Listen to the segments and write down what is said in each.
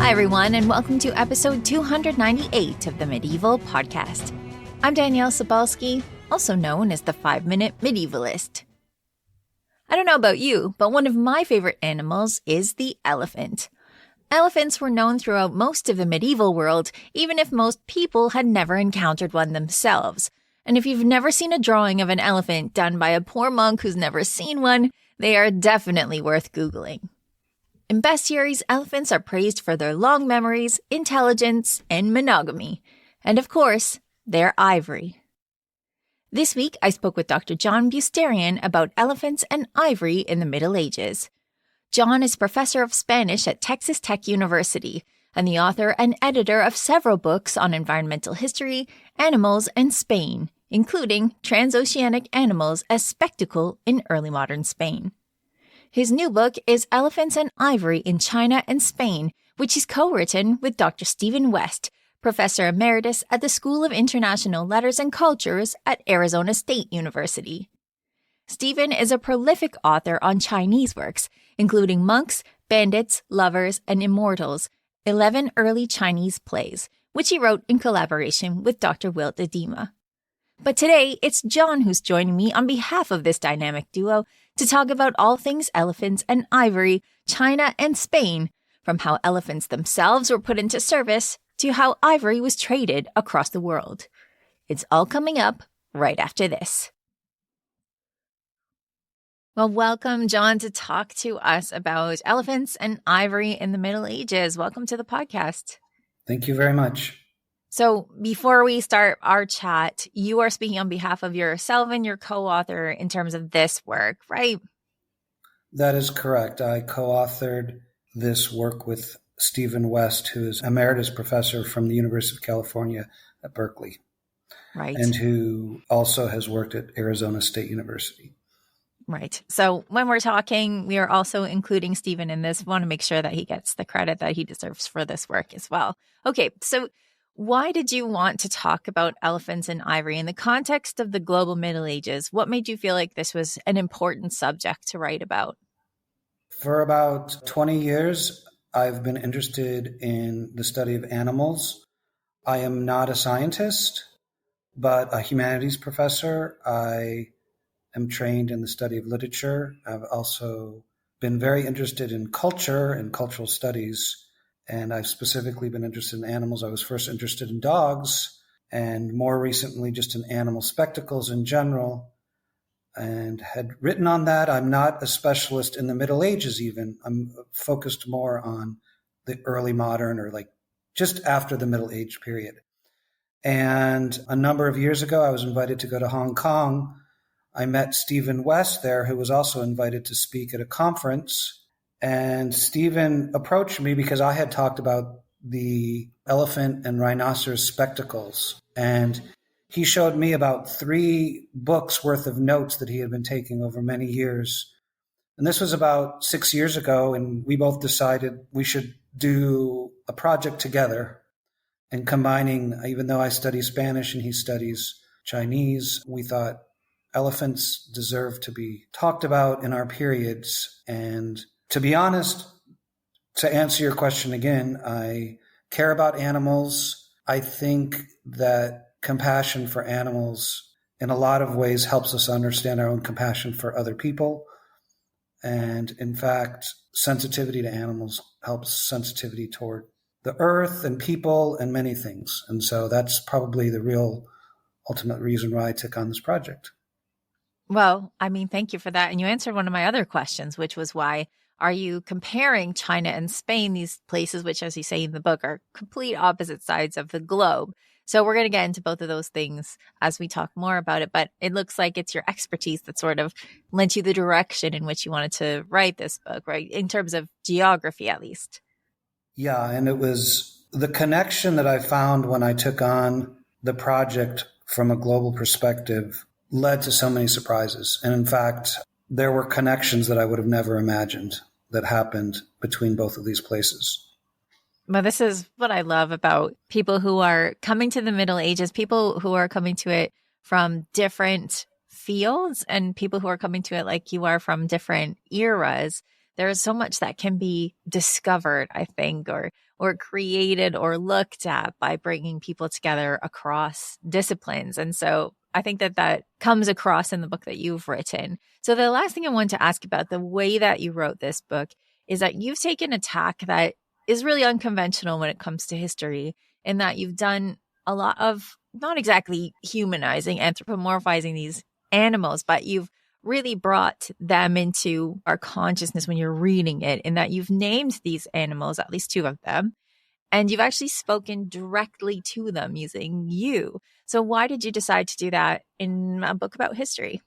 Hi, everyone, and welcome to episode 298 of the Medieval Podcast. I'm Danièle Cybulskie, also known as the 5-Minute Medievalist. I don't know about you, but one of my favorite animals is the elephant. Elephants were known throughout most of the medieval world, even if most people had never encountered one themselves. And if you've never seen a drawing of an elephant done by a poor monk who's never seen one, they are definitely worth Googling. In bestiaries, elephants are praised for their long memories, intelligence, and monogamy. And of course, their ivory. This week, I spoke with Dr. John Beusterien about elephants and ivory in the Middle Ages. John is professor of Spanish at Texas Tech University and the author and editor of several books on environmental history, animals, and Spain, including Transoceanic Animals as Spectacle in Early Modern Spain. His new book is Elephants and Ivory in China and Spain, which he's co-written with Dr. Stephen West, Professor Emeritus at the School of International Letters and Cultures at Arizona State University. Stephen is a prolific author on Chinese works, including Monks, Bandits, Lovers, and Immortals, 11 early Chinese plays, which he wrote in collaboration with Dr. Wilt Edema. But today, it's John who's joining me on behalf of this dynamic duo to talk about all things elephants and ivory, China and Spain, from how elephants themselves were put into service to how ivory was traded across the world. It's all coming up right after this. Well, welcome, John, to talk to us about elephants and ivory in the Middle Ages. Welcome to the podcast. Thank you very much. So before we start our chat, you are speaking on behalf of yourself and your co-author in terms of this work, right? That is correct. I co-authored this work with Stephen West, who is emeritus professor from the University of California at Berkeley. Right. And who also has worked at Arizona State University. Right. So when we're talking, we are also including Stephen in this. We want to make sure that he gets the credit that he deserves for this work as well. Okay, so why did you want to talk about elephants and ivory in the context of the global Middle Ages? What made you feel like this was an important subject to write about? For about 20 years, I've been interested in the study of animals. I am not a scientist, but a humanities professor. I am trained in the study of literature. I've also been very interested in culture and cultural studies. And I've specifically been interested in animals. I was first interested in dogs, and more recently just in animal spectacles in general, and had written on that. I'm not a specialist in the Middle Ages even. I'm focused more on the early modern, or like just after the Middle Age period. And a number of years ago, I was invited to go to Hong Kong. I met Stephen West there, who was also invited to speak at a conference. And Stephen approached me because I had talked about the elephant and rhinoceros spectacles. And he showed me about 3 books worth of notes that he had been taking over many years. And this was about 6 years ago. And we both decided we should do a project together. And combining, even though I study Spanish and he studies Chinese, we thought elephants deserve to be talked about in our periods. And to be honest, to answer your question again, I care about animals. I think that compassion for animals in a lot of ways helps us understand our own compassion for other people. And in fact, sensitivity to animals helps sensitivity toward the earth and people and many things. And so that's probably the real ultimate reason why I took on this project. Well, I mean, thank you for that. And you answered one of my other questions, which was why are you comparing China and Spain, these places, which, as you say in the book, are complete opposite sides of the globe? So we're going to get into both of those things as we talk more about it. But it looks like it's your expertise that sort of lent you the direction in which you wanted to write this book, right? In terms of geography, at least. Yeah, and it was the connection that I found when I took on the project from a global perspective led to so many surprises. And in fact, there were connections that I would have never imagined that happened between both of these places. Well, this is what I love about people who are coming to the Middle Ages, people who are coming to it from different fields and people who are coming to it like you are from different eras. there is so much that can be discovered, I think, or created or looked at by bringing people together across disciplines. And so I think that comes across in the book that you've written. So the last thing I want to ask about the way that you wrote this book is that you've taken a tack that is really unconventional when it comes to history, in that you've done a lot of not exactly humanizing, anthropomorphizing these animals, but you've really brought them into our consciousness when you're reading it, in that you've named these animals, at least two of them, and you've actually spoken directly to them using you. So why did you decide to do that in a book about history?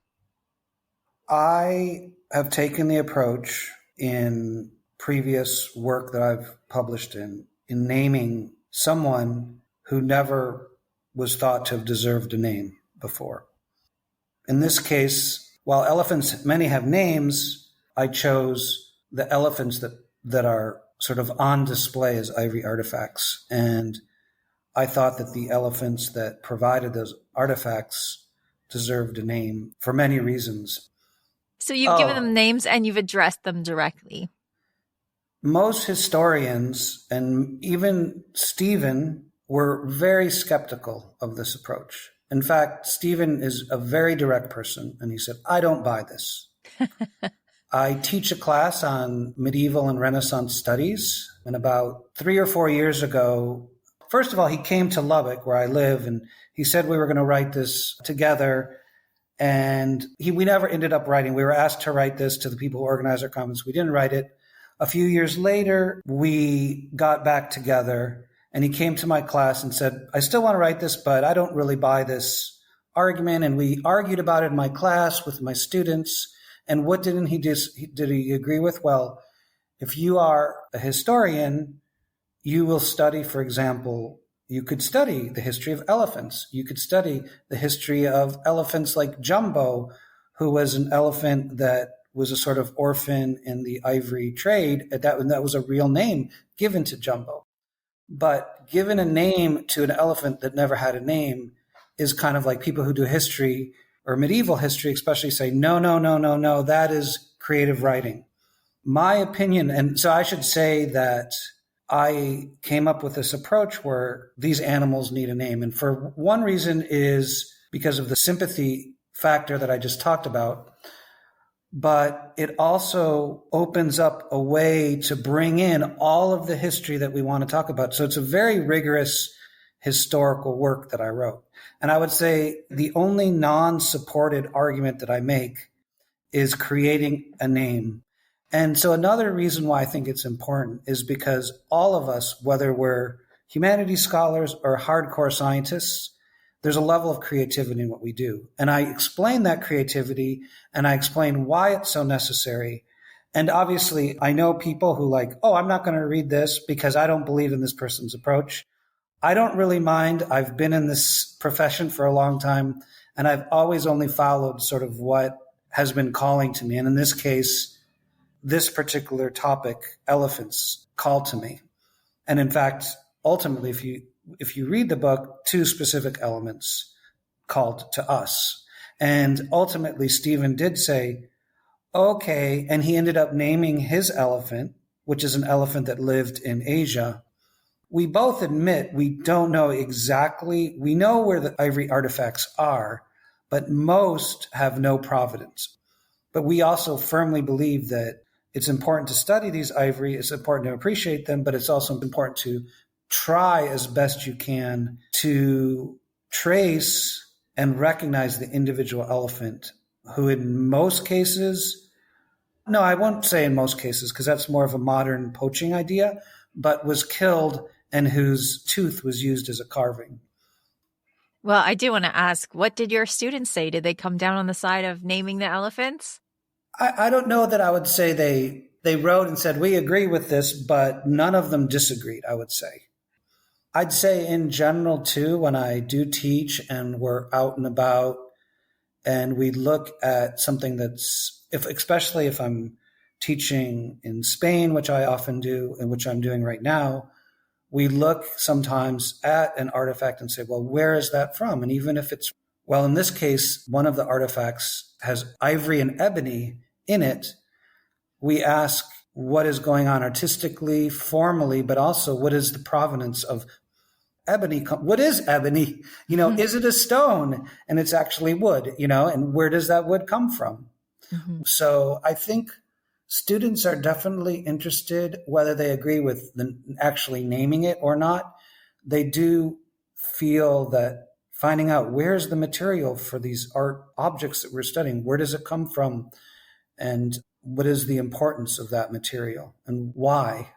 I have taken the approach in previous work that I've published in naming someone who never was thought to have deserved a name before. In this case, while elephants, many have names, I chose the elephants that are sort of on display as ivory artifacts. And I thought that the elephants that provided those artifacts deserved a name for many reasons. So you've given them names and you've addressed them directly. Most historians, and even Stephen, were very skeptical of this approach. In fact, Stephen is a very direct person, and he said, I don't buy this. I teach a class on medieval and Renaissance studies, and about 3 or 4 years ago, first of all, he came to Lubbock, where I live, and he said we were going to write this together, and we never ended up writing. We were asked to write this to the people who organized our conference. We didn't write it. A few years later, we got back together, and he came to my class and said, I still want to write this, but I don't really buy this argument. And we argued about it in my class with my students. And what did he agree with? Well, if you are a historian, you will study, for example, you could study the history of elephants. You could study the history of elephants like Jumbo, who was an elephant that was a sort of orphan in the ivory trade. That was a real name given to Jumbo. But given a name to an elephant that never had a name is kind of like people who do history or medieval history especially say, no, that is creative writing. My opinion, and so I should say that I came up with this approach where these animals need a name. And for one reason is because of the sympathy factor that I just talked about. But it also opens up a way to bring in all of the history that we want to talk about. So it's a very rigorous historical work that I wrote. And I would say the only non-supported argument that I make is creating a name. And so another reason why I think it's important is because all of us, whether we're humanities scholars or hardcore scientists, there's a level of creativity in what we do. And I explain that creativity and I explain why it's so necessary. And obviously, I know people who I'm not going to read this because I don't believe in this person's approach. I don't really mind. I've been in this profession for a long time, and I've always only followed sort of what has been calling to me. And in this case, this particular topic, elephants, called to me. And in fact, ultimately, if you read the book, two specific elements called to us. And ultimately, Stephen did say, okay, and he ended up naming his elephant, which is an elephant that lived in Asia. We both admit we don't know exactly, we know where the ivory artifacts are, but most have no provenance. But we also firmly believe that it's important to study these ivory, it's important to appreciate them, but it's also important to try as best you can to trace and recognize the individual elephant who in most cases, no, I won't say in most cases because that's more of a modern poaching idea, but was killed and whose tooth was used as a carving. Well, I do want to ask, what did your students say? Did they come down on the side of naming the elephants? I don't know that I would say they wrote and said, we agree with this, but none of them disagreed, I would say. I'd say in general, too, when I do teach and we're out and about and we look at something especially if I'm teaching in Spain, which I often do and which I'm doing right now, we look sometimes at an artifact and say, well, where is that from? And even if in this case, one of the artifacts has ivory and ebony in it, we ask, what is going on artistically, formally, but also what is the provenance of ebony? What is ebony? Is it a stone? And it's actually wood, and where does that wood come from? Mm-hmm. So I think students are definitely interested, whether they agree with actually naming it or not. They do feel that finding out where's the material for these art objects that we're studying, where does it come from, and what is the importance of that material and why?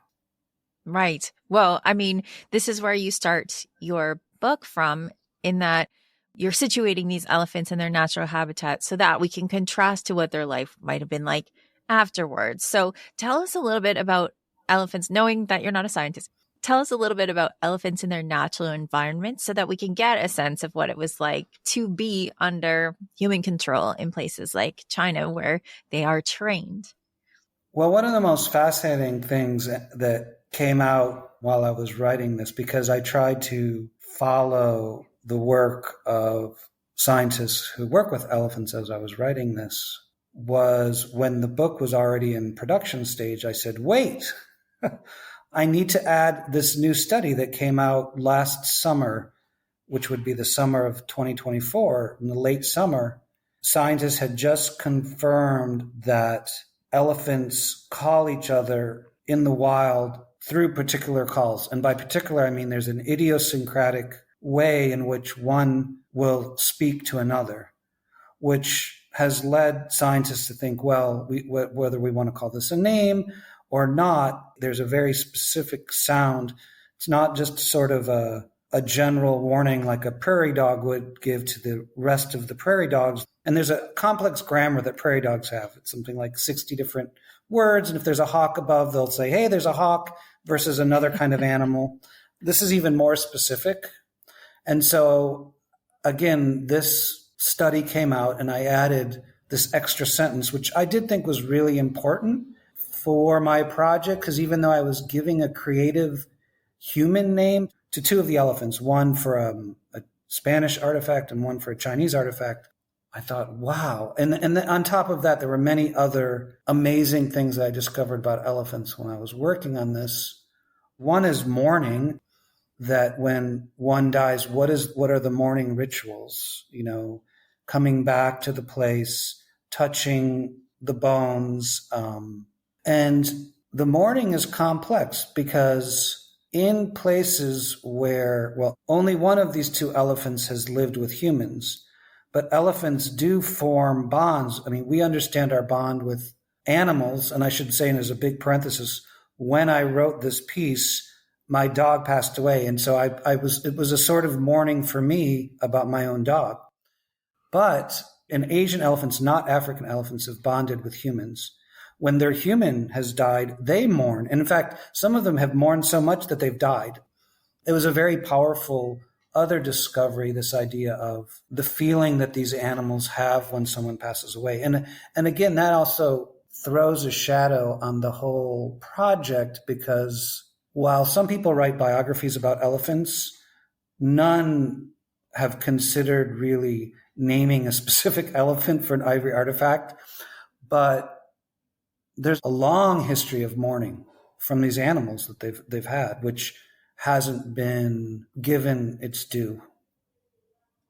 Right. Well, I mean, this is where you start your book from, in that you're situating these elephants in their natural habitat so that we can contrast to what their life might have been like afterwards. So tell us a little bit about elephants, knowing that you're not a scientist. Tell us a little bit about elephants in their natural environment so that we can get a sense of what it was like to be under human control in places like China, where they are trained. Well, one of the most fascinating things that came out while I was writing this, because I tried to follow the work of scientists who work with elephants as I was writing this, was when the book was already in production stage, I said, wait, I need to add this new study that came out last summer, which would be the summer of 2024, in the late summer. Scientists had just confirmed that elephants call each other in the wild through particular calls. And by particular, I mean there's an idiosyncratic way in which one will speak to another, which has led scientists to think, well, whether we want to call this a name or not, there's a very specific sound. It's not just sort of a general warning like a prairie dog would give to the rest of the prairie dogs. And there's a complex grammar that prairie dogs have. It's something like 60 different words. And if there's a hawk above, they'll say, hey, there's a hawk versus another kind of animal. This is even more specific. And so, again, this study came out and I added this extra sentence, which I did think was really important for my project, because even though I was giving a creative human name to two of the elephants, one for a Spanish artifact and one for a Chinese artifact, I thought, wow. And on top of that, there were many other amazing things that I discovered about elephants when I was working on this. One is mourning, that when one dies, what are the mourning rituals? Coming back to the place, touching the bones. And the mourning is complex because in places where, well, only one of these two elephants has lived with humans, but elephants do form bonds. I mean, we understand our bond with animals. And I should say, and as a big parenthesis, when I wrote this piece, my dog passed away. And so it was a sort of mourning for me about my own dog. But in Asian elephants, not African elephants, have bonded with humans. When their human has died, they mourn. And in fact, some of them have mourned so much that they've died. It was a very powerful other discovery, this idea of the feeling that these animals have when someone passes away. And again, that also throws a shadow on the whole project, because while some people write biographies about elephants, none have considered really naming a specific elephant for an ivory artifact. But there's a long history of mourning from these animals that they've had, which hasn't been given its due.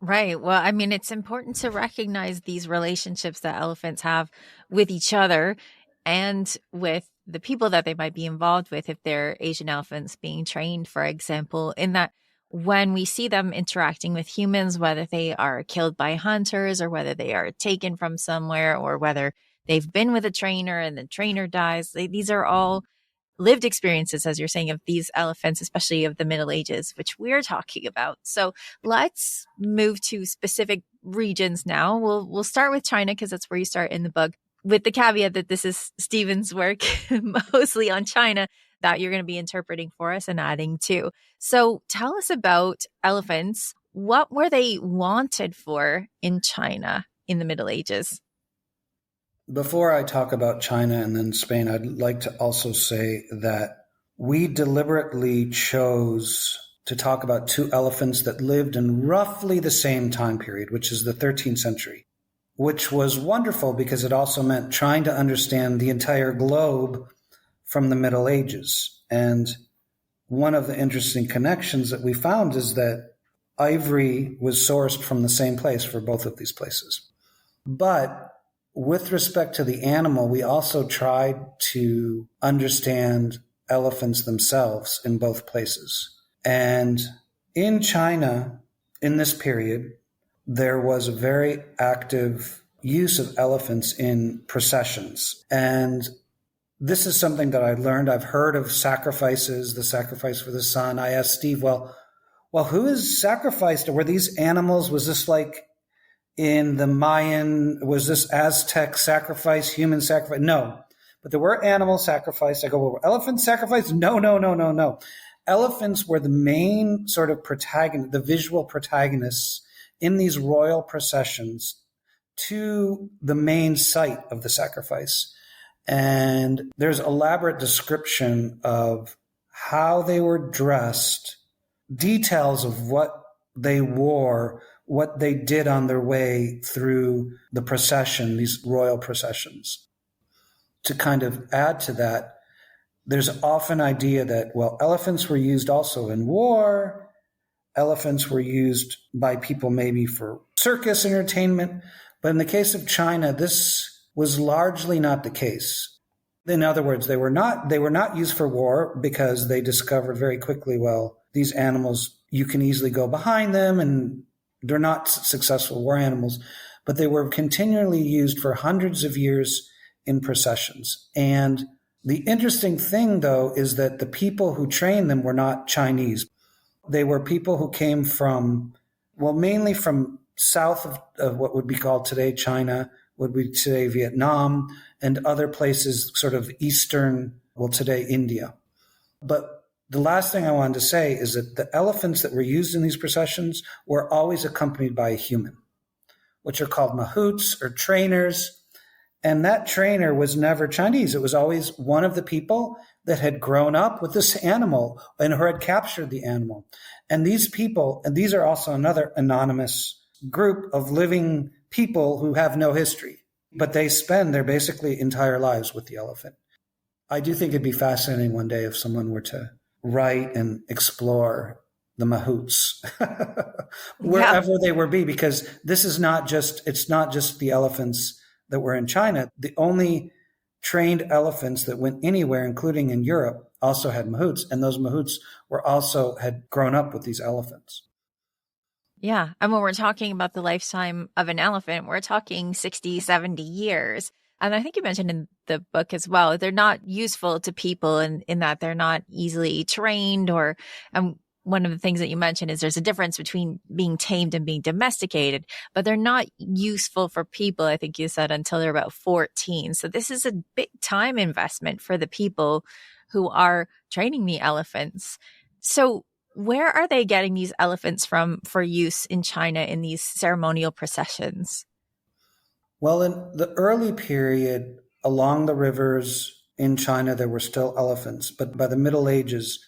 Right. Well, I mean, it's important to recognize these relationships that elephants have with each other and with the people that they might be involved with, if they're Asian elephants being trained, for example, in that when we see them interacting with humans, whether they are killed by hunters or whether they are taken from somewhere or whether they've been with a trainer and the trainer dies, these are all lived experiences, as you're saying, of these elephants, especially of the Middle Ages, which we're talking about. So let's move to specific regions now. We'll start with China because that's where you start in the book, with the caveat that this is Stephen's work, mostly on China, that you're going to be interpreting for us and adding to. So tell us about elephants. What were they wanted for in China in the Middle Ages? Before I talk about China and then Spain, I'd like to also say that we deliberately chose to talk about two elephants that lived in roughly the same time period, which is the 13th century, which was wonderful because it also meant trying to understand the entire globe from the Middle Ages. And one of the interesting connections that we found is that ivory was sourced from the same place for both of these places. But with respect to the animal, we also tried to understand elephants themselves in both places. And in China, in this period, there was a very active use of elephants in processions. And this is something that I learned. I've heard of sacrifices, the sacrifice for the sun. I asked Steve, well, who is sacrificed? Or were these animals? Was this like in the Mayan? Was this Aztec sacrifice, human sacrifice? No. But there were animal sacrifice. I go, well, were elephants sacrificed? No. Elephants were the main sort of protagonist, the visual protagonists in these royal processions to the main site of the sacrifice. And there's elaborate description of how they were dressed, details of what they wore, what they did on their way through the procession, these royal processions. To kind of add to that, there's often idea that, well, elephants were used also in war. Elephants were used by people maybe for circus entertainment. But in the case of China, this was largely not the case. In other words, they were not used for war because they discovered very quickly, well, these animals, you can easily go behind them and they're not successful war animals, but they were continually used for hundreds of years in processions. And the interesting thing, though, is that the people who trained them were not Chinese. They were people who came from, well, mainly from south of what would be called today China, would be today Vietnam, and other places sort of eastern, well, today India. But the last thing I wanted to say is that the elephants that were used in these processions were always accompanied by a human, which are called mahouts or trainers. And that trainer was never Chinese. It was always one of the people that had grown up with this animal and who had captured the animal. And these people, and these are also another anonymous group of living people who have no history, but they spend their basically entire lives with the elephant. I do think it'd be fascinating one day if someone were to write and explore the mahouts wherever they would be, because this is it's not just the elephants that were in China. The only trained elephants that went anywhere, including in Europe, also had mahouts, and those mahouts had grown up with these elephants. Yeah. And when we're talking about the lifetime of an elephant, we're talking 60, 70 years. And I think you mentioned in the book as well, they're not useful to people in that they're not easily trained one of the things that you mentioned is there's a difference between being tamed and being domesticated, but they're not useful for people, I think you said, until they're about 14. So this is a big time investment for the people who are training the elephants. So where are they getting these elephants from for use in China in these ceremonial processions? Well, in the early period, along the rivers in China, there were still elephants. But by the Middle Ages,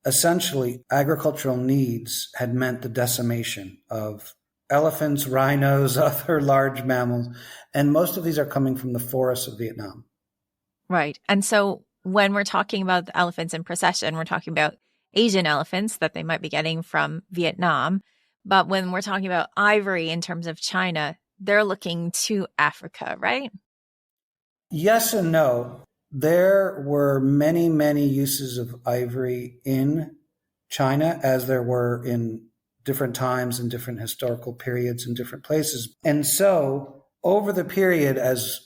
essentially, agricultural needs had meant the decimation of elephants, rhinos, other large mammals. And most of these are coming from the forests of Vietnam. Right. And so when we're talking about the elephants in procession, we're talking about Asian elephants that they might be getting from Vietnam. But when we're talking about ivory in terms of China, they're looking to Africa, right? Yes and no. There were many, many uses of ivory in China, as there were in different times and different historical periods in different places. And so over the period as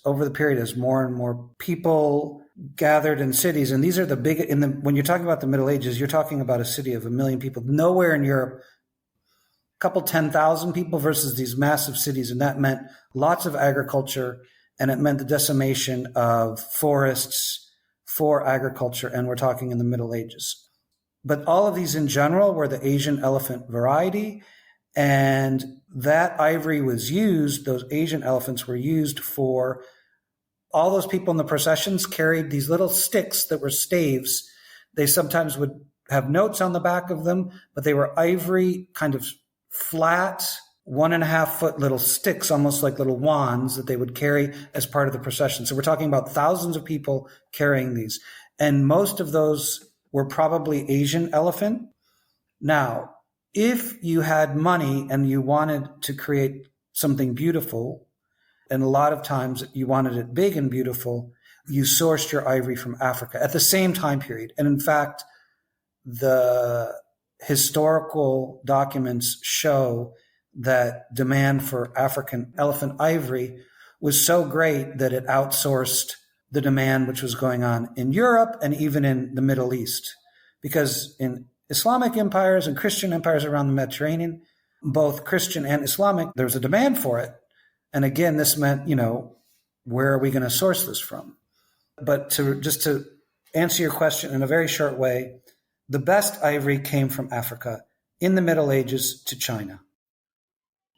more and more people gathered in cities, and these are the big, when you're talking about the Middle Ages, you're talking about a city of 1 million people. Nowhere in Europe, a couple 10,000 people versus these massive cities. And that meant lots of agriculture, and it meant the decimation of forests for agriculture. And we're talking in the Middle Ages. But all of these in general were the Asian elephant variety. And that ivory was used, those Asian elephants were used for, all those people in the processions carried these little sticks that were staves. They sometimes would have notes on the back of them, but they were ivory, kind of flat, 1.5 foot little sticks, almost like little wands that they would carry as part of the procession. So we're talking about thousands of people carrying these. And most of those were probably Asian elephant. Now, if you had money and you wanted to create something beautiful, and a lot of times you wanted it big and beautiful, you sourced your ivory from Africa at the same time period. And in fact, the historical documents show that demand for African elephant ivory was so great that it outsourced the demand which was going on in Europe and even in the Middle East. Because in Islamic empires and Christian empires around the Mediterranean, both Christian and Islamic, there was a demand for it. And again, this meant, where are we going to source this from? But to answer your question in a very short way, the best ivory came from Africa in the Middle Ages to China.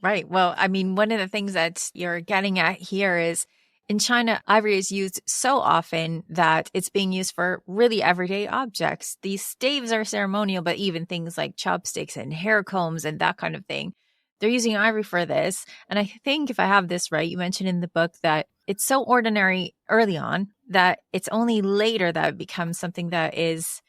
Right. Well, I mean, one of the things that you're getting at here is in China, ivory is used so often that it's being used for really everyday objects. These staves are ceremonial, but even things like chopsticks and hair combs and that kind of thing, they're using ivory for this. And I think if I have this right, you mentioned in the book that it's so ordinary early on that it's only later that it becomes something that is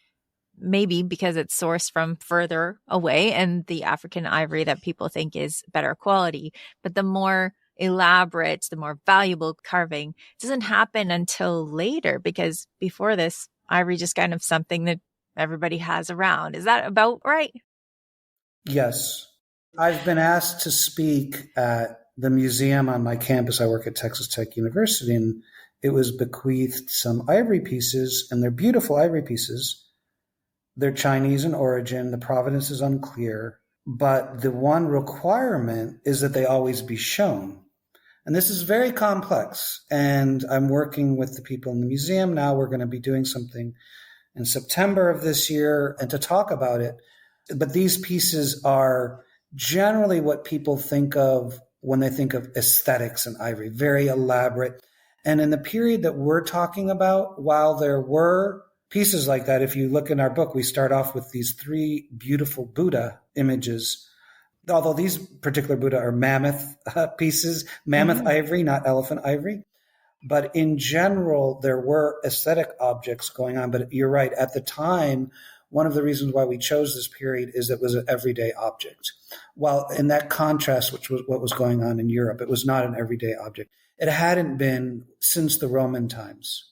maybe because it's sourced from further away and the African ivory that people think is better quality. But the more elaborate, the more valuable carving doesn't happen until later, because before this, ivory just kind of something that everybody has around. Is that about right? Yes. I've been asked to speak at the museum on my campus. I work at Texas Tech University, and it was bequeathed some ivory pieces, and they're beautiful ivory pieces. They're Chinese in origin. The provenance is unclear. But the one requirement is that they always be shown. And this is very complex. And I'm working with the people in the museum now. We're going to be doing something in September of this year and to talk about it. But these pieces are generally what people think of when they think of aesthetics in ivory, very elaborate. And in the period that we're talking about, while there were pieces like that, if you look in our book, we start off with these 3 beautiful Buddha images. Although these particular Buddha are mammoth pieces, mammoth ivory, not elephant ivory. But in general, there were aesthetic objects going on. But you're right, at the time, one of the reasons why we chose this period is it was an everyday object. While in that contrast, which was what was going on in Europe, it was not an everyday object. It hadn't been since the Roman times.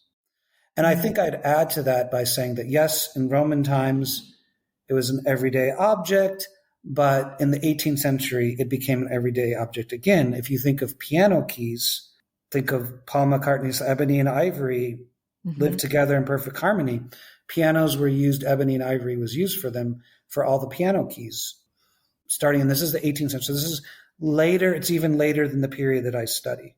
And I think I'd add to that by saying that, yes, in Roman times, it was an everyday object, but in the 18th century, it became an everyday object again. If you think of piano keys, think of Paul McCartney's Ebony and Ivory lived together in perfect harmony. Pianos were used, ebony and ivory was used for them for all the piano keys. Starting, and this is the 18th century. This is later, it's even later than the period that I study.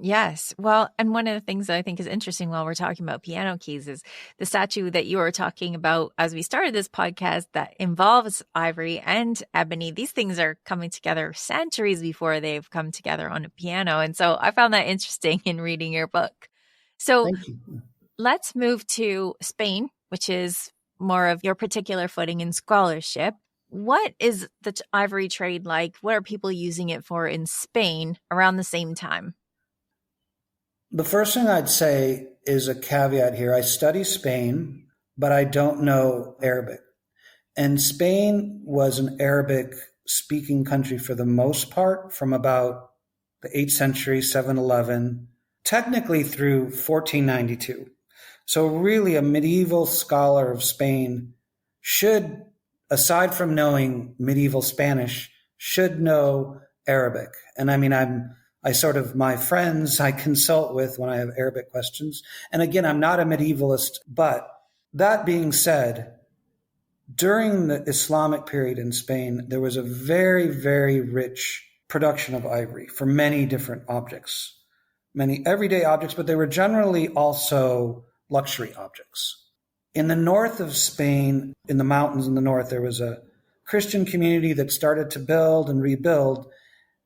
Yes. Well, and one of the things that I think is interesting while we're talking about piano keys is the statue that you were talking about as we started this podcast that involves ivory and ebony. These things are coming together centuries before they've come together on a piano. And so I found that interesting in reading your book. So let's move to Spain, which is more of your particular footing in scholarship. What is the ivory trade like? What are people using it for in Spain around the same time? The first thing I'd say is a caveat here. I study Spain, but I don't know Arabic. And Spain was an Arabic-speaking country for the most part from about the 8th century, 711, technically through 1492. So really a medieval scholar of Spain should, aside from knowing medieval Spanish, should know Arabic. And I mean, my friends I consult with when I have Arabic questions. And again, I'm not a medievalist, but that being said, during the Islamic period in Spain, there was a very, very rich production of ivory for many different objects, many everyday objects, but they were generally also luxury objects. In the north of Spain, in the mountains in the north, there was a Christian community that started to build and rebuild.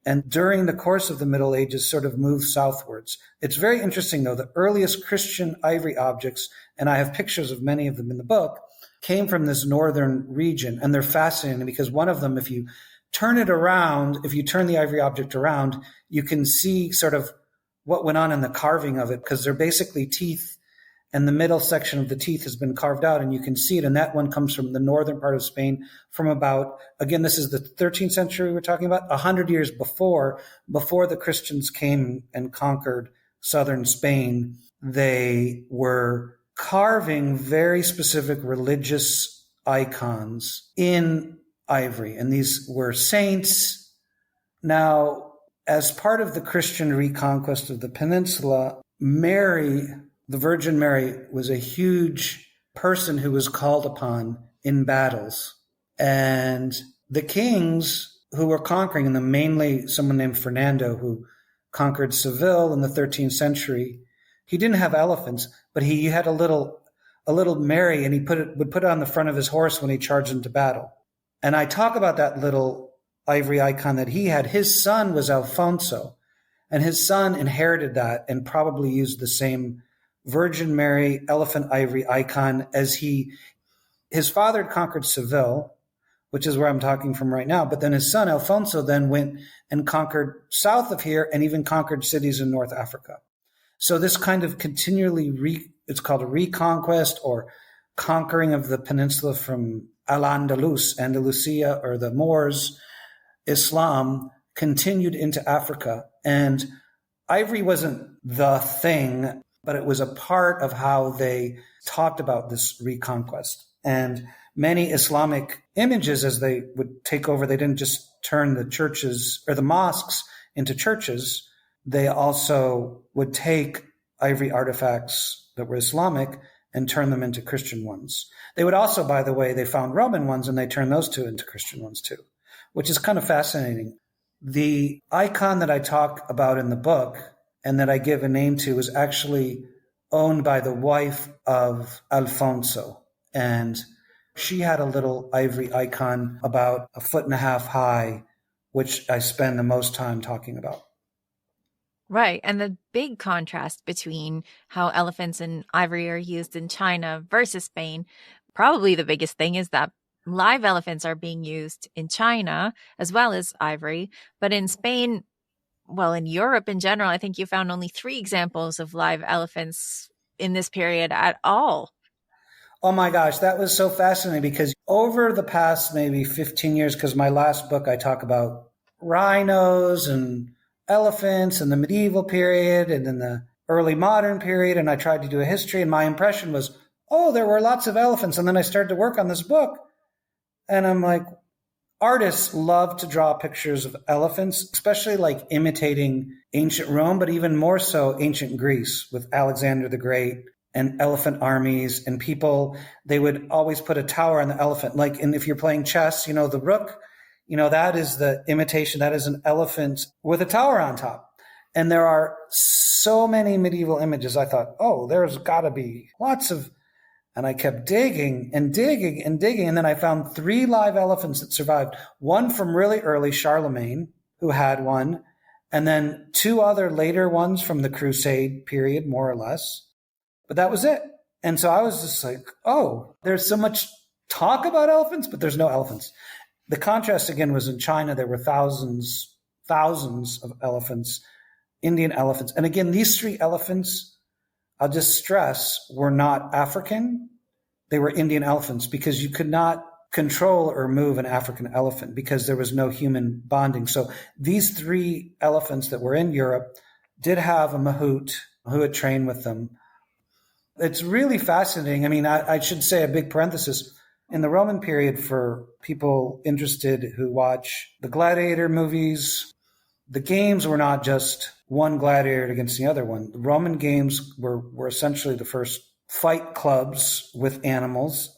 And during the course of the Middle Ages, sort of moved southwards. It's very interesting, though. The earliest Christian ivory objects, and I have pictures of many of them in the book, came from this northern region. And they're fascinating because one of them, if you turn it around, if you turn the ivory object around, you can see sort of what went on in the carving of it, because they're basically teeth and the middle section of the teeth has been carved out, and you can see it. And that one comes from the northern part of Spain from about, again, this is the 13th century we're talking about, 100 years before the Christians came and conquered southern Spain. They were carving very specific religious icons in ivory, and these were saints. Now, as part of the Christian reconquest of the peninsula, Mary, the Virgin Mary, was a huge person who was called upon in battles. And the kings who were conquering them, mainly someone named Fernando, who conquered Seville in the 13th century, he didn't have elephants, but he had a little Mary, and he would put it on the front of his horse when he charged into battle. And I talk about that little ivory icon that he had. His son was Alfonso, and his son inherited that and probably used the same Virgin Mary elephant ivory icon as his father had conquered Seville, which is where I'm talking from right now. But then his son Alfonso then went and conquered south of here and even conquered cities in North Africa. So this kind of continually it's called a reconquest or conquering of the peninsula from Al-Andalus, Andalusia, or the Moors. Islam continued into Africa, and ivory wasn't the thing, but it was a part of how they talked about this reconquest. And many Islamic images, as they would take over, they didn't just turn the churches or the mosques into churches. They also would take ivory artifacts that were Islamic and turn them into Christian ones. They would also, by the way, they found Roman ones and they turned those two into Christian ones too, which is kind of fascinating. The icon that I talk about in the book and that I give a name to is actually owned by the wife of Alfonso. And she had a little ivory icon about 1.5 feet high, which I spend the most time talking about. Right. And the big contrast between how elephants and ivory are used in China versus Spain, probably the biggest thing is that live elephants are being used in China as well as ivory. But in Spain, well, in Europe in general, I think you found only 3 examples of live elephants in this period at all. Oh my gosh, that was so fascinating because over the past maybe 15 years, because my last book, I talk about rhinos and elephants in the medieval period and in the early modern period. And I tried to do a history, and my impression was, oh, there were lots of elephants. And then I started to work on this book. And I'm like, artists love to draw pictures of elephants, especially like imitating ancient Rome, but even more so ancient Greece with Alexander the Great and elephant armies and people. They would always put a tower on the elephant. Like, and if you're playing chess, the rook, that is the imitation. That is an elephant with a tower on top. And there are so many medieval images. I thought, oh, there's got to be lots of. And I kept digging and digging and digging. And then I found 3 live elephants that survived. One from really early Charlemagne, who had one. And then 2 other later ones from the Crusade period, more or less. But that was it. And so I was just like, oh, there's so much talk about elephants, but there's no elephants. The contrast, again, was in China. There were thousands of elephants, Indian elephants. And again, these 3 elephants, I'll just stress, were not African. They were Indian elephants because you could not control or move an African elephant because there was no human bonding. So these 3 elephants that were in Europe did have a mahout who had trained with them. It's really fascinating. I mean, I should say a big parenthesis. In the Roman period, for people interested who watch the gladiator movies, the games were not just one gladiator against the other one. The Roman games were essentially the first fight clubs with animals.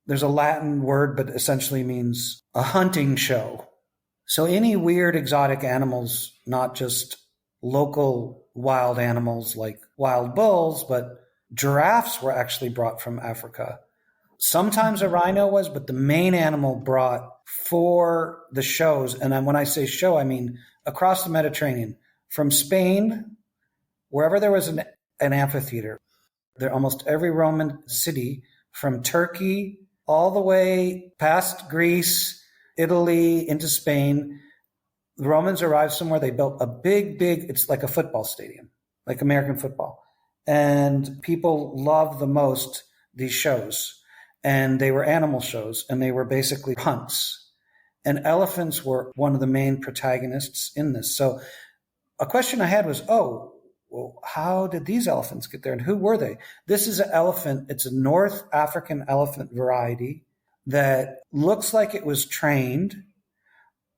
There's a Latin word, but essentially means a hunting show. So any weird exotic animals, not just local wild animals like wild bulls, but giraffes were actually brought from Africa. Sometimes a rhino was, but the main animal brought for the shows, and when I say show, I mean across the Mediterranean, from Spain, wherever there was an amphitheater, there almost every Roman city, from Turkey all the way past Greece, Italy, into Spain, the Romans arrived somewhere, they built a big, it's like a football stadium, like American football. And people loved the most these shows. And they were animal shows, and they were basically hunts. And elephants were one of the main protagonists in this. So a question I had was, well, how did these elephants get there, and who were they? This is an elephant. It's a North African elephant variety that looks like it was trained.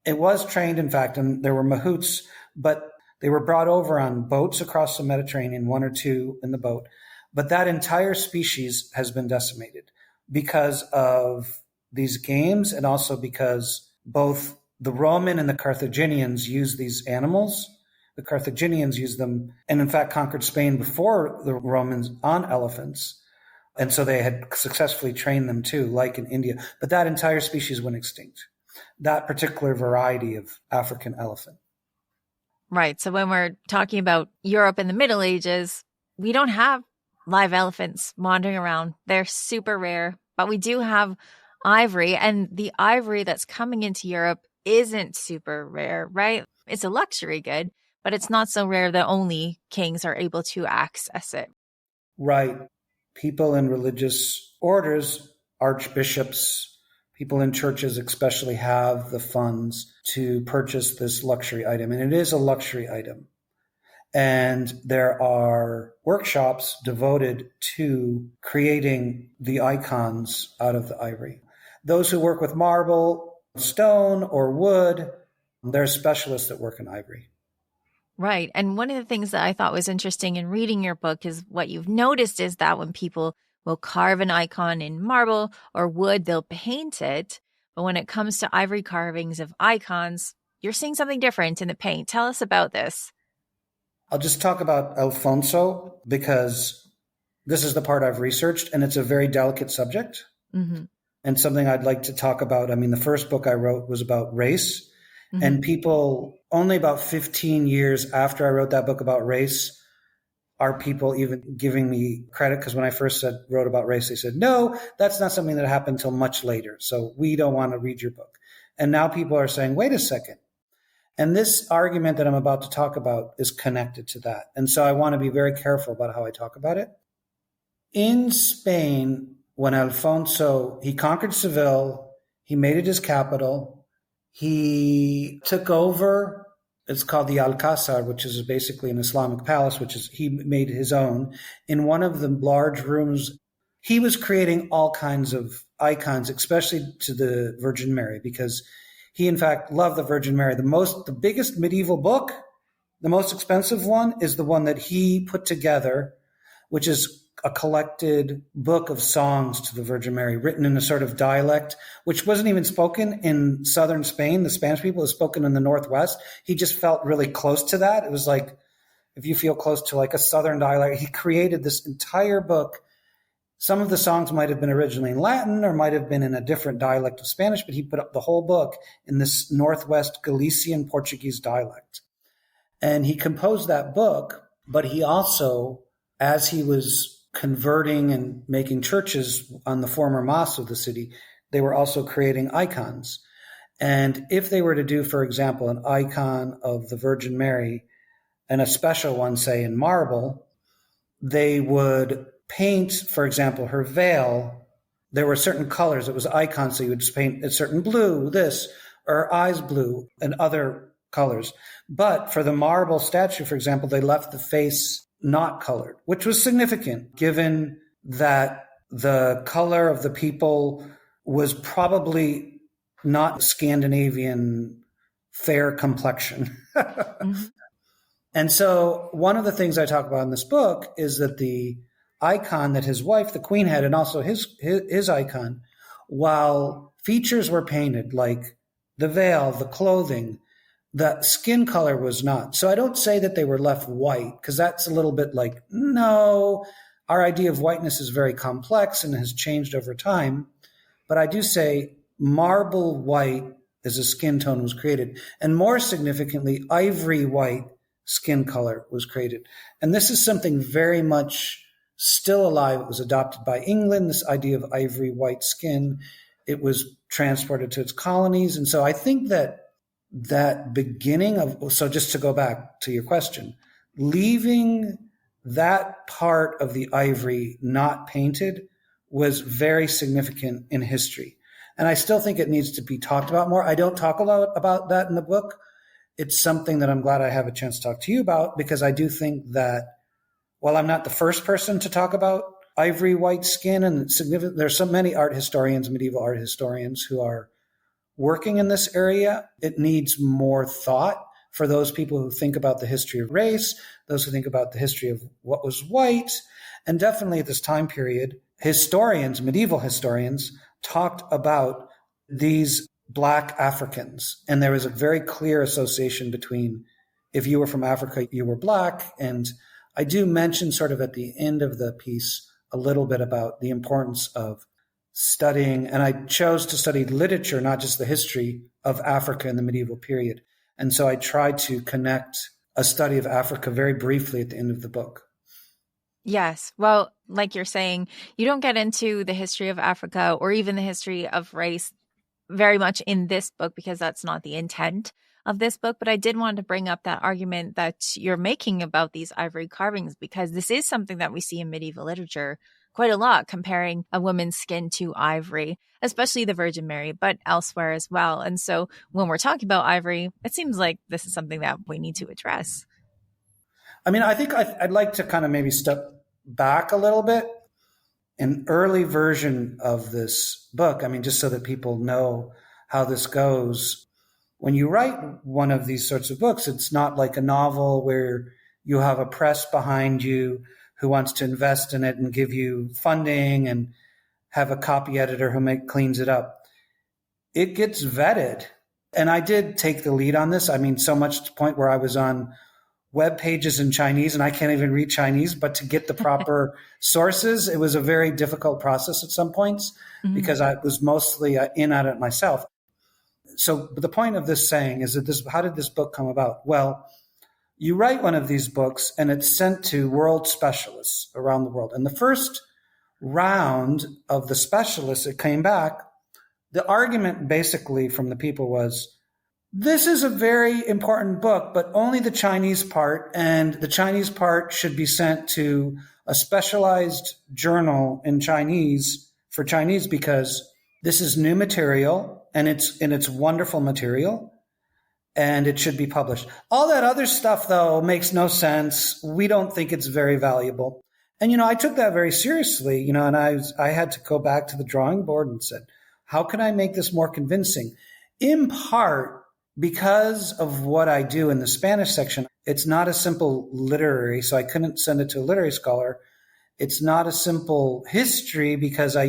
It was trained, in fact, and there were mahouts, but they were brought over on boats across the Mediterranean, one or two in the boat. But that entire species has been decimated because of these games, and also because both the Roman and the Carthaginians used these animals. The Carthaginians used them, and in fact conquered Spain before the Romans on elephants. And so they had successfully trained them too, like in India. But that entire species went extinct, that particular variety of African elephant. Right. So when we're talking about Europe in the Middle Ages, we don't have live elephants wandering around. They're super rare, but we do have ivory. And the ivory that's coming into Europe isn't super rare, right? It's a luxury good, but it's not so rare that only kings are able to access it. Right. People in religious orders, archbishops, people in churches especially, have the funds to purchase this luxury item. And it is a luxury item. And there are workshops devoted to creating the icons out of the ivory. Those who work with marble, stone, or wood, they're specialists that work in ivory. Right. And one of the things that I thought was interesting in reading your book is what you've noticed is that when people will carve an icon in marble or wood, they'll paint it. But when it comes to ivory carvings of icons, you're seeing something different in the paint. Tell us about this. I'll just talk about Alfonso because this is the part I've researched, and it's a very delicate subject and something I'd like to talk about. I mean, the first book I wrote was about race, and people, only about 15 years after I wrote that book about race, are people even giving me credit, because when I first wrote about race, they said, no, that's not something that happened until much later, so we don't want to read your book. And now people are saying, wait a second. And this argument that I'm about to talk about is connected to that. And so I want to be very careful about how I talk about it. In Spain, when Alfonso, he conquered Seville, he made it his capital, he took over, it's called the Alcázar, which is basically an Islamic palace, which is, he made his own. In one of the large rooms, he was creating all kinds of icons, especially to the Virgin Mary, because he, in fact, loved the Virgin Mary. The biggest medieval book, the most expensive one, is the one that he put together, which is a collected book of songs to the Virgin Mary, written in a sort of dialect, which wasn't even spoken in southern Spain. The Spanish people, was spoken in the Northwest. He just felt really close to that. It was like, if you feel close to like a southern dialect, he created this entire book. Some of the songs might have been originally in Latin or might have been in a different dialect of Spanish, but he put up the whole book in this Northwest Galician Portuguese dialect. And he composed that book, but he also, as he was converting and making churches on the former mosques of the city, they were also creating icons. And if they were to do, for example, an icon of the Virgin Mary, and a special one, say, in marble, they would paint, for example, her veil. There were certain colors. It was icons, so you would just paint a certain blue, this, or eyes blue, and other colors. But for the marble statue, for example, they left the face not colored, which was significant, given that the color of the people was probably not Scandinavian fair complexion. And so one of the things I talk about in this book is that the icon that his wife, the queen, had, and also his icon, while features were painted like the veil, the clothing, the skin color was not. So I don't say that they were left white, because that's a little bit like, no, our idea of whiteness is very complex and has changed over time. But I do say marble white as a skin tone was created. And more significantly, ivory white skin color was created. And this is something very much still alive. It was adopted by England, this idea of ivory white skin. It was transported to its colonies. And so I think that beginning of, so just to go back to your question, leaving that part of the ivory not painted was very significant in history. And I still think it needs to be talked about more. I don't talk a lot about that in the book. It's something that I'm glad I have a chance to talk to you about, because I do think that while I'm not the first person to talk about ivory white skin and significant, there's so many art historians, medieval art historians who are working in this area. It needs more thought for those people who think about the history of race, those who think about the history of what was white. And definitely at this time period, historians, medieval historians, talked about these Black Africans. And there was a very clear association between if you were from Africa, you were Black. And I do mention sort of at the end of the piece a little bit about the importance of studying, and I chose to study literature, not just the history of Africa in the medieval period. And so I tried to connect a study of Africa very briefly at the end of the book. Yes. Well, like you're saying, you don't get into the history of Africa or even the history of race very much in this book, because that's not the intent of this book. But I did want to bring up that argument that you're making about these ivory carvings, because this is something that we see in medieval literature quite a lot, comparing a woman's skin to ivory, especially the Virgin Mary, but elsewhere as well. And so when we're talking about ivory, it seems like this is something that we need to address. I mean, I think I'd like to kind of maybe step back a little bit. An early version of this book, I mean, just so that people know how this goes. When you write one of these sorts of books, it's not like a novel where you have a press behind you who wants to invest in it and give you funding and have a copy editor who cleans it up. It gets vetted. And I did take the lead on this. I mean, so much to the point where I was on web pages in Chinese, and I can't even read Chinese, but to get the proper sources, it was a very difficult process at some points because I was mostly in at it myself. So the point of this saying is that how did this book come about? Well, you write one of these books and it's sent to world specialists around the world. And the first round of the specialists that came back, the argument basically from the people was, this is a very important book, but only the Chinese part, and the Chinese part should be sent to a specialized journal in Chinese for Chinese, because this is new material and it's wonderful material and it should be published. All that other stuff, though, makes no sense. We don't think it's very valuable. And, I took that very seriously, and I had to go back to the drawing board and said, how can I make this more convincing? In part, because of what I do in the Spanish section, it's not a simple literary, so I couldn't send it to a literary scholar. It's not a simple history because I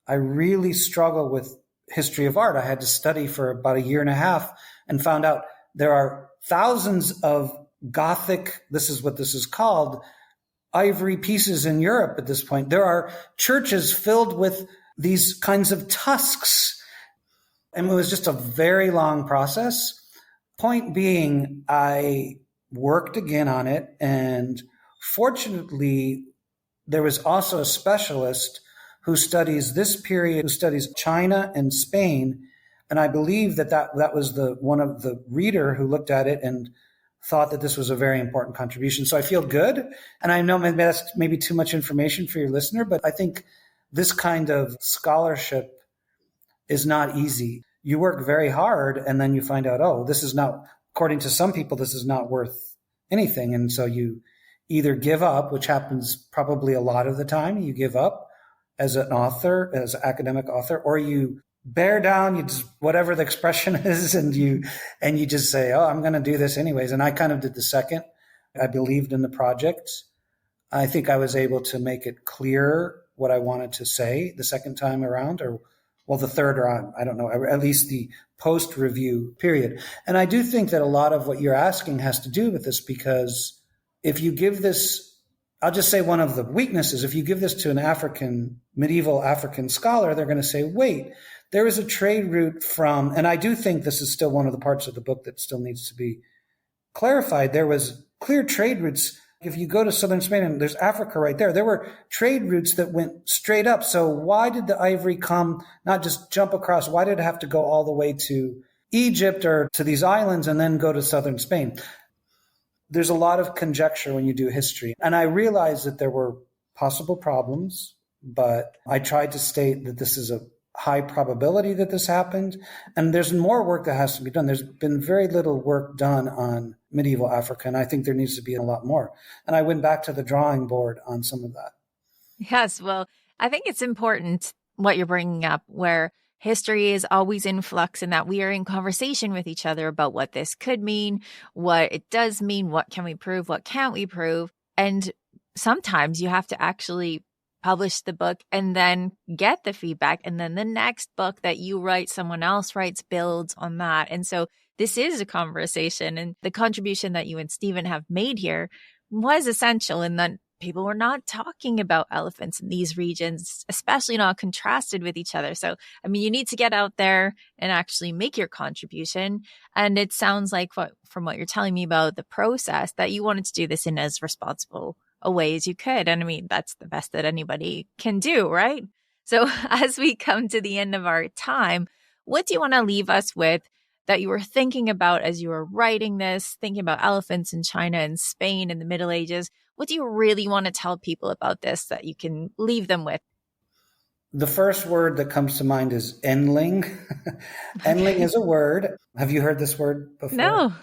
really struggle with history of art. I had to study for about a year and a half and found out there are thousands of Gothic, this is what this is called, ivory pieces in Europe at this point. There are churches filled with these kinds of tusks. And it was just a very long process. Point being, I worked again on it. And fortunately, there was also a specialist who studies this period, who studies China and Spain. And I believe that was one of the reader who looked at it and thought that this was a very important contribution. So I feel good. And I know maybe that's maybe too much information for your listener, but I think this kind of scholarship is not easy. You work very hard and then you find out, this is not, according to some people, this is not worth anything. And so you either give up, which happens probably a lot of the time, you give up as an author, as an academic author, or you bear down, you just, whatever the expression is, and you just say, I'm going to do this anyways. And I kind of did the second. I believed in the project. I think I was able to make it clear what I wanted to say the second time around, the third, or I don't know, at least the post-review period. And I do think that a lot of what you're asking has to do with this, because if you give this, I'll just say one of the weaknesses, if you give this to an medieval African scholar, they're going to say, wait, there is a trade route from, and I do think this is still one of the parts of the book that still needs to be clarified. There was clear trade routes. If you go to southern Spain, and there's Africa right there, there were trade routes that went straight up. So why did the ivory come, not just jump across? Why did it have to go all the way to Egypt or to these islands and then go to southern Spain? there's a lot of conjecture when you do history. And I realized that there were possible problems, but I tried to state that this is a high probability that this happened. And there's more work that has to be done. There's been very little work done on medieval Africa, and I think there needs to be a lot more. And I went back to the drawing board on some of that. Yes, well, I think it's important what you're bringing up, where history is always in flux and that we are in conversation with each other about what this could mean, what it does mean, what can we prove, what can't we prove. And sometimes you have to actually publish the book and then get the feedback. And then the next book that you write, someone else writes, builds on that. And so this is a conversation, and the contribution that you and Stephen have made here was essential in that people were not talking about elephants in these regions, especially not contrasted with each other. So, I mean, you need to get out there and actually make your contribution. And it sounds like from what you're telling me about the process, that you wanted to do this in as responsible a way as you could. And I mean, that's the best that anybody can do, right? So as we come to the end of our time, what do you want to leave us with that you were thinking about as you were writing this, thinking about elephants in China and Spain in the Middle Ages? What do you really want to tell people about this that you can leave them with? The first word that comes to mind is enling. Enling is a word. Have you heard this word before? No.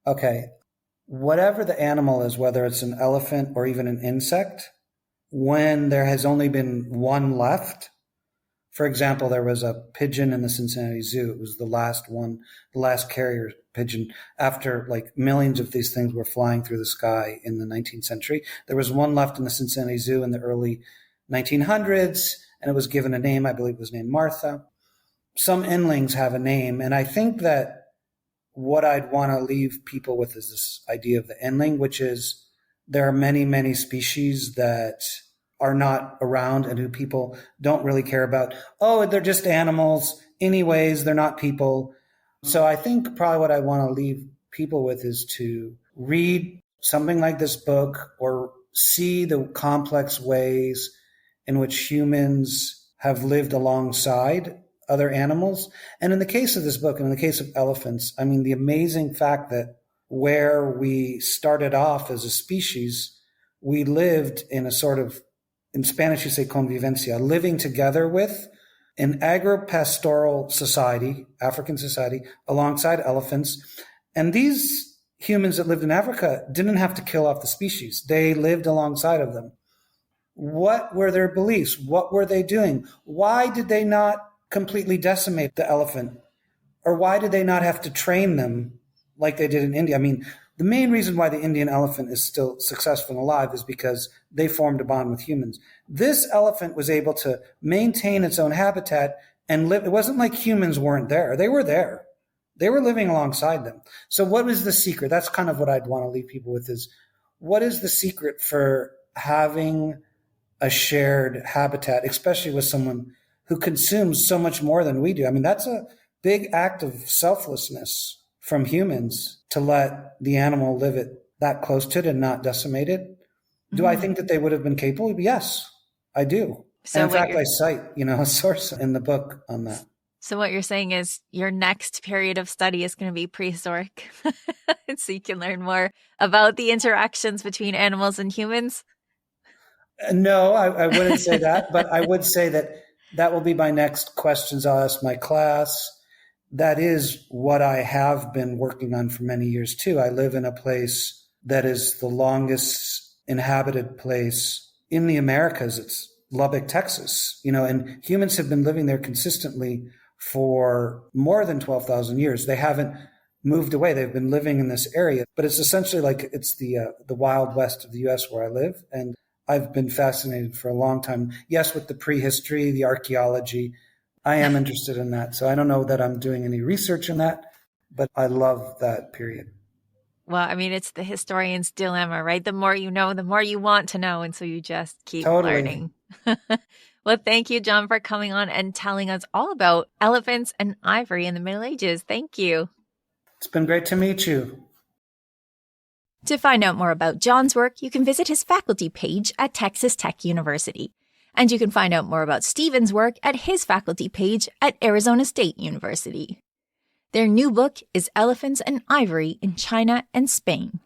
Okay. Whatever the animal is, whether it's an elephant or even an insect, when there has only been one left, for example, there was a pigeon in the Cincinnati Zoo. It was the last one, the last carrier pigeon. After like millions of these things were flying through the sky in the 19th century, there was one left in the Cincinnati Zoo in the early 1900s, and it was given a name. I believe it was named Martha. Some endlings have a name, and I think that what I'd want to leave people with is this idea of the endling, which is there are many, many species that are not around and who people don't really care about. Oh, they're just animals. Anyways, they're not people. So I think probably what I want to leave people with is to read something like this book or see the complex ways in which humans have lived alongside other animals. And in the case of this book, and in the case of elephants, I mean, the amazing fact that where we started off as a species, we lived in a sort of, in Spanish you say convivencia, living together with an agro-pastoral society, African society, alongside elephants. And these humans that lived in Africa didn't have to kill off the species. They lived alongside of them. What were their beliefs? What were they doing? Why did they not completely decimate the elephant? Or why did they not have to train them like they did in India? I mean, the main reason why the Indian elephant is still successful and alive is because they formed a bond with humans. This elephant was able to maintain its own habitat and live. It wasn't like humans weren't there. They were there. They were living alongside them. So what was the secret? That's kind of what I'd want to leave people with is, what is the secret for having a shared habitat, especially with someone who consumes so much more than we do? I mean, that's a big act of selflessness from humans to let the animal live it that close to it and not decimate it. Mm-hmm. Do I think that they would have been capable? Yes, I do. So and in fact, I cite, a source in the book on that. So what you're saying is your next period of study is going to be prehistoric. So you can learn more about the interactions between animals and humans? No, I wouldn't say that, but I would say that will be my next questions I'll ask my class. That is what I have been working on for many years too. I live in a place that is the longest inhabited place in the Americas. It's Lubbock, Texas, and humans have been living there consistently for more than 12,000 years. They haven't moved away. They've been living in this area, but it's essentially like it's the Wild West of the U.S. where I live. And I've been fascinated for a long time. Yes, with the prehistory, the archaeology, I am interested in that. So I don't know that I'm doing any research in that, but I love that period. Well, I mean, it's the historian's dilemma, right? The more you know, the more you want to know. And so you just keep learning. Well, thank you, John, for coming on and telling us all about elephants and ivory in the Middle Ages. Thank you. It's been great to meet you. To find out more about John's work, you can visit his faculty page at Texas Tech University. And you can find out more about Stephen's work at his faculty page at Arizona State University. Their new book is Elephants and Ivory in China and Spain.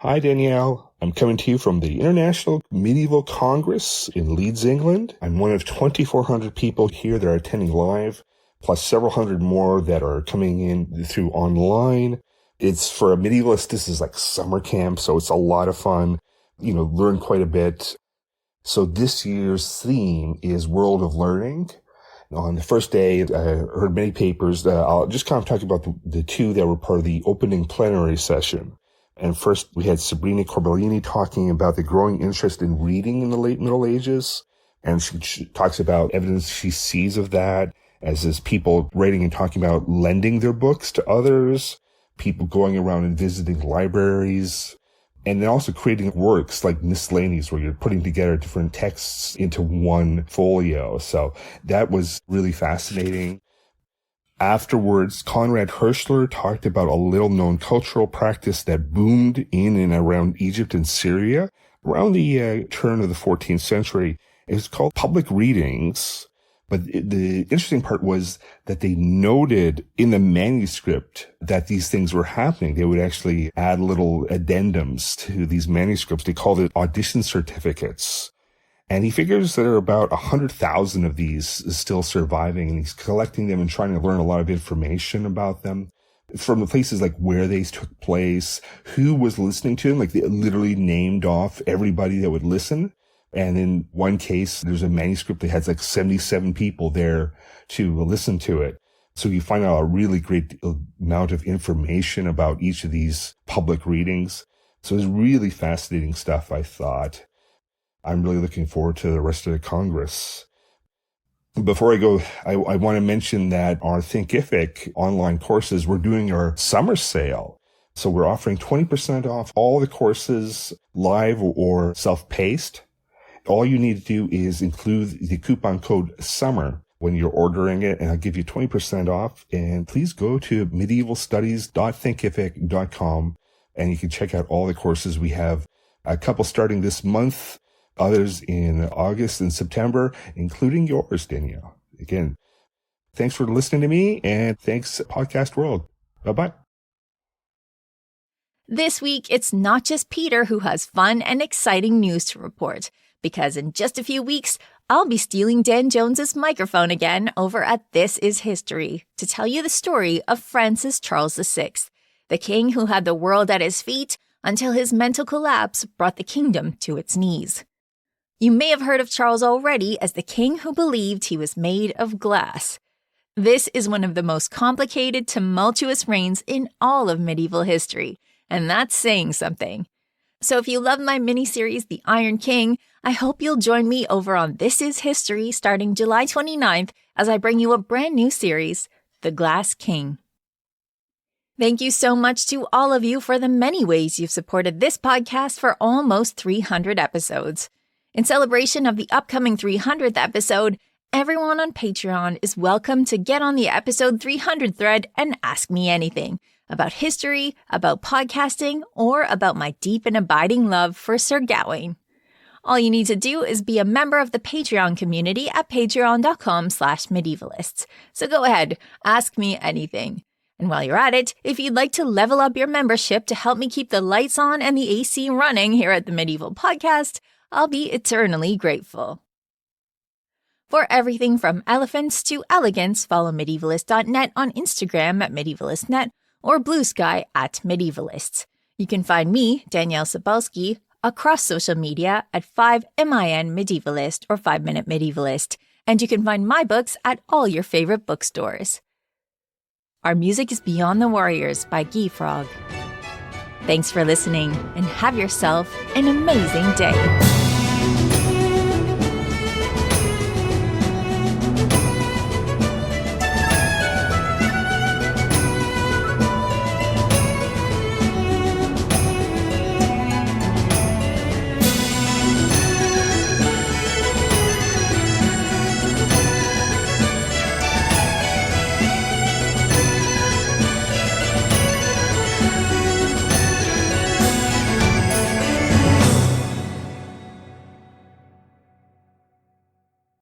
Hi, Danielle. I'm coming to you from the International Medieval Congress in Leeds, England. I'm one of 2,400 people here that are attending live, plus several hundred more that are coming in through online. It's for a medievalist. This is like summer camp, so it's a lot of fun. Learn quite a bit. So this year's theme is World of Learning. On the first day, I heard many papers. I'll just kind of talk about the two that were part of the opening plenary session. And first, we had Sabrina Corbellini talking about the growing interest in reading in the late Middle Ages. And she talks about evidence she sees of that as people writing and talking about lending their books to others, people going around and visiting libraries, and then also creating works like miscellanies where you're putting together different texts into one folio. So that was really fascinating. Afterwards, Konrad Hirschler talked about a little-known cultural practice that boomed in and around Egypt and Syria around the turn of the 14th century. It was called public readings. But the interesting part was that they noted in the manuscript that these things were happening. They would actually add little addendums to these manuscripts. They called it audition certificates. And he figures there are about 100,000 of these still surviving, and he's collecting them and trying to learn a lot of information about them from the places like where they took place, who was listening to them. Like they literally named off everybody that would listen. And in one case, there's a manuscript that has like 77 people there to listen to it. So you find out a really great amount of information about each of these public readings. So it's really fascinating stuff, I thought. I'm really looking forward to the rest of the Congress. Before I go, I want to mention that our Thinkific online courses, we're doing our summer sale. So we're offering 20% off all the courses, live or self-paced. All you need to do is include the coupon code SUMMER when you're ordering it, and I'll give you 20% off. And please go to medievalstudies.thinkific.com, and you can check out all the courses. We have a couple starting this month, others in August and September, including yours, Danielle. Again, thanks for listening to me, and thanks, Podcast World. Bye-bye. This week, it's not just Peter who has fun and exciting news to report, because in just a few weeks, I'll be stealing Dan Jones's microphone again over at This Is History to tell you the story of Francis Charles VI, the king who had the world at his feet until his mental collapse brought the kingdom to its knees. You may have heard of Charles already as the king who believed he was made of glass. This is one of the most complicated, tumultuous reigns in all of medieval history, and that's saying something. So if you love my mini-series, The Iron King, I hope you'll join me over on This Is History starting July 29th as I bring you a brand new series, The Glass King. Thank you so much to all of you for the many ways you've supported this podcast for almost 300 episodes. In celebration of the upcoming 300th episode, everyone on Patreon is welcome to get on the episode 300 thread and ask me anything about history, about podcasting, or about my deep and abiding love for Sir Gawain. All you need to do is be a member of the Patreon community at patreon.com/medievalists. So go ahead, ask me anything. And while you're at it, if you'd like to level up your membership to help me keep the lights on and the AC running here at the Medieval Podcast, I'll be eternally grateful. For everything from elephants to elegance, follow medievalist.net on Instagram at medievalistnet or Blue Sky at medievalists. You can find me, Danièle Cybulskie, across social media at 5MIN Medievalist or 5 Minute Medievalist, and you can find my books at all your favorite bookstores. Our music is Beyond the Warriors by Guy Frog. Thanks for listening, and have yourself an amazing day.